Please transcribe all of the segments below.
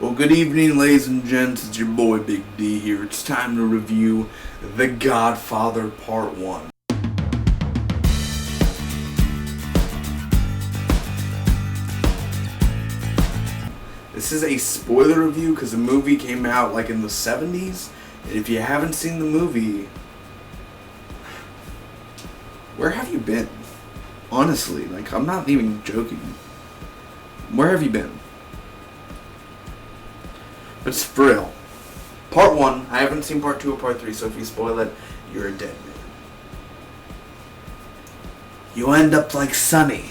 Well, good evening, ladies and gents. It's your boy Big D here. It's time to review The Godfather Part 1. This is a spoiler review because the movie came out like in the 70s. And if you haven't seen the movie, where have you been? Honestly, like, I'm not even joking. Where have you been? But it's for real. Part 1, I haven't seen Part 2 or Part 3, so if you spoil it, you're a dead man. You end up like Sonny.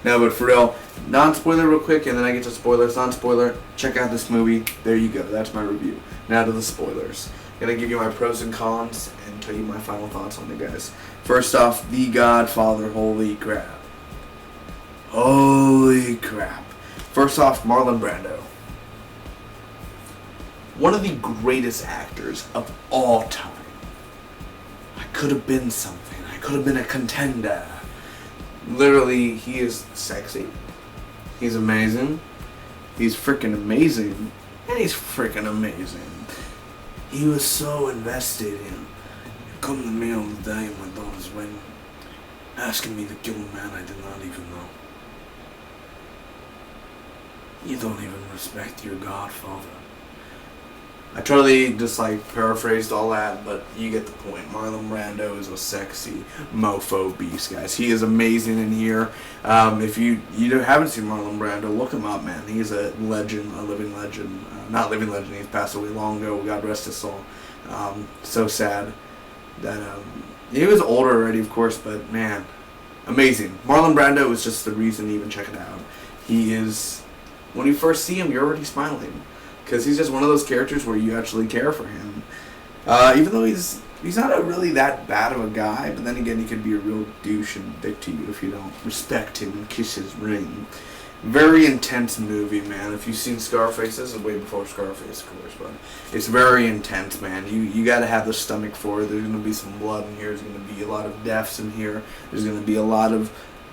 No, but for real, non-spoiler real quick, and then I get to spoilers. Non-spoiler, check out this movie. There you go, that's my review. Now to the spoilers. I'm going to give you my pros and cons, and tell you my final thoughts on it, guys. First off, The Godfather, holy crap. Holy crap. First off, Marlon Brando. One of the greatest actors of all time. I could have been something. I could have been a contender. Literally, he is sexy. He's amazing. He's freaking amazing. And he's freaking amazing. He was so invested in. You come to me on the day my daughter's wedding, asking me to kill a man I did not even know. You don't even respect your godfather. I totally just paraphrased all that, but you get the point. Marlon Brando is a sexy mofo beast, guys. He is amazing in here. If you haven't seen Marlon Brando, look him up, man. He's a legend, a living legend. Not living legend, he's passed away long ago. God rest his soul. So sad that he was older already, of course, but man, amazing. Marlon Brando is just the reason to even check it out. He is, when you first see him, you're already smiling. Because he's just one of those characters where you actually care for him. Even though he's not really that bad of a guy, but then again, he could be a real douche and dick to you if you don't respect him and kiss his ring. Very intense movie, man. If you've seen Scarface, this is way before Scarface, of course, but it's very intense, man. You got to have the stomach for it. There's going to be some blood in here. There's going to be a lot of deaths in here. There's going to be a lot of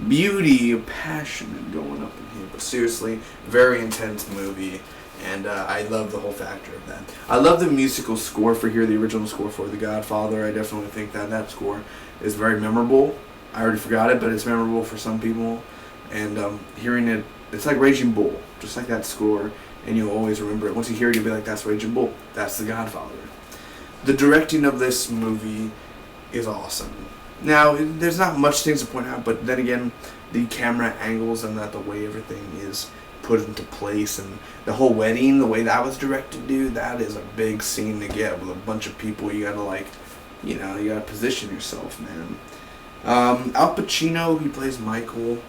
beauty, passion going up in here. But seriously, very intense movie. And I love the whole factor of that. I love the musical score for here, the original score for The Godfather. I definitely think that score is very memorable. I already forgot it, but it's memorable for some people. And hearing it, it's like Raging Bull, just like that score. And you'll always remember it. Once you hear it, you'll be like, that's Raging Bull. That's The Godfather. The directing of this movie is awesome. Now, there's not much things to point out, but then again, the camera angles and the way everything is put into place, and the whole wedding, the way that was directed, dude, that is a big scene to get with a bunch of people. You gotta you gotta position yourself, man. Al Pacino, he plays Michael.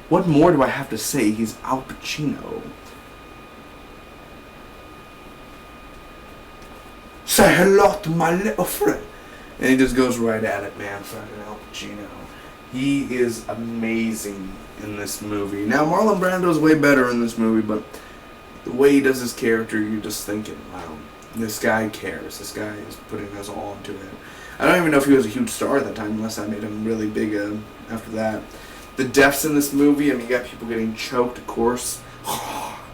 What more do I have to say? He's Al Pacino. Say hello to my little friend. And he just goes right at it, man. Fucking Al Pacino. He is amazing in this movie. Now, Marlon Brando's way better in this movie, but the way he does his character, you're just thinking, wow, this guy cares. This guy is putting us all into it. I don't even know if he was a huge star at that time, unless I made him really big after that. The deaths in this movie, I mean, you got people getting choked, of course,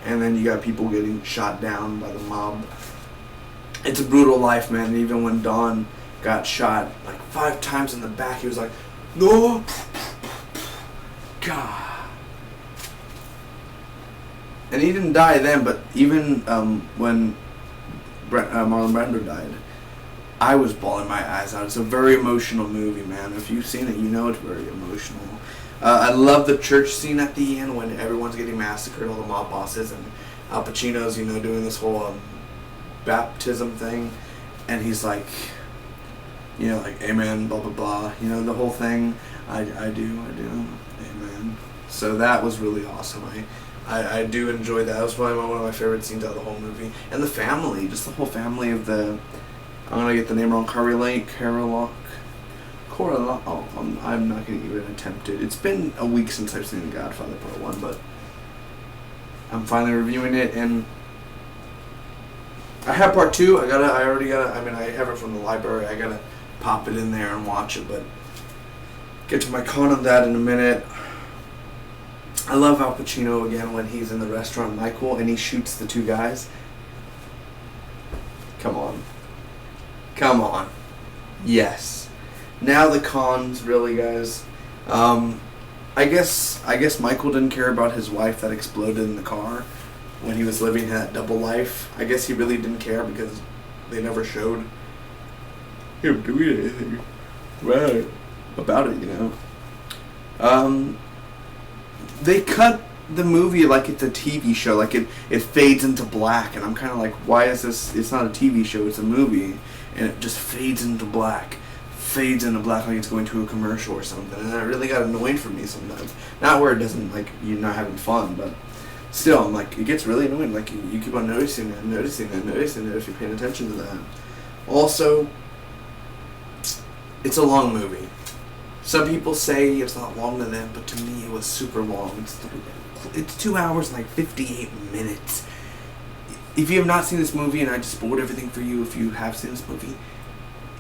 and then you got people getting shot down by the mob. It's a brutal life, man. And even when Don got shot 5 times in the back, he was like, no, God. And he didn't die then, but even when Marlon Brando died, I was bawling my eyes out. It's a very emotional movie, man. If you've seen it, you know it's very emotional. I love the church scene at the end when everyone's getting massacred, all the mob bosses, and Al Pacino's, doing this whole baptism thing, and he's like, amen, blah, blah, blah, the whole thing. I do, amen. So that was really awesome. I do enjoy that. That was probably one of my favorite scenes out of the whole movie. And the family, just the whole family of I'm going to get the name wrong, I'm not going to even attempt it. It's been a week since I've seen The Godfather Part 1, but I'm finally reviewing it, and I have Part 2. I have it from the library. I gotta pop it in there and watch it, but get to my con on that in a minute. I love Al Pacino again when he's in the restaurant, Michael, and he shoots the two guys. Come on. Come on. Yes. Now the cons, really, guys. I guess Michael didn't care about his wife that exploded in the car when he was living that double life. I guess he really didn't care because they never showed him doing anything right about it, They cut the movie like it's a TV show, like it fades into black, and I'm kind of like, why is this? It's not a TV show, it's a movie, and it just fades into black like it's going to a commercial or something, and that really got annoying for me sometimes. Not where it doesn't, like, you're not having fun, but still, I'm like, it gets really annoying, like, you keep on noticing it if you're paying attention to that. Also, it's a long movie. Some people say it's not long to them, but to me it was super long. It's 2 hours and like 58 minutes. If you have not seen this movie, and I just spoiled everything for you if you have seen this movie,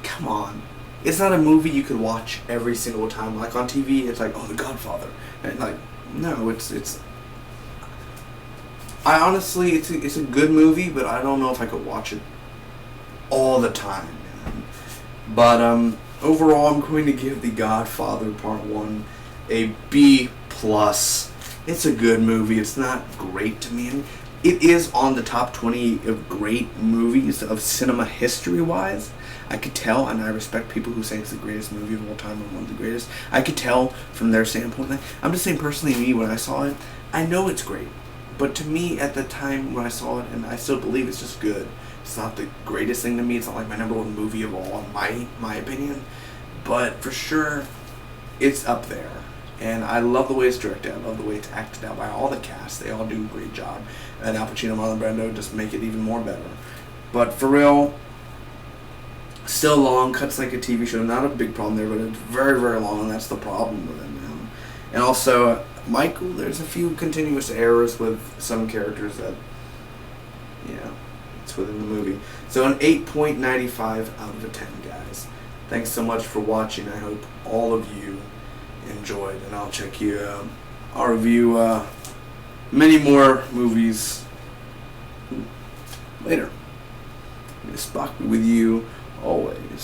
come on. It's not a movie you could watch every single time. Like on TV, it's like, oh, The Godfather. And like, no, it's I honestly, it's a good movie, but I don't know if I could watch it all the time, man. But, overall, I'm going to give The Godfather Part 1 a B+. It's a good movie. It's not great to me. It is on the top 20 of great movies of cinema history-wise. I could tell, and I respect people who say it's the greatest movie of all time and one of the greatest. I could tell from their standpoint. I'm just saying, personally, me, when I saw it, I know it's great. But to me, at the time when I saw it, and I still believe it's just good. It's not the greatest thing to me. It's not like my number one movie of all, in my opinion. But for sure, it's up there. And I love the way it's directed. I love the way it's acted out by all the cast. They all do a great job. And Al Pacino, Marlon Brando just make it even more better. But for real, still long, cuts like a TV show. Not a big problem there, but it's very, very long, and that's the problem with it now. And also, Michael, there's a few continuous errors with some characters that, it's within the movie. So an 8.95 out of a 10, guys. Thanks so much for watching. I hope all of you enjoyed, and I'll check you out. I'll review many more movies later. Spock with you always.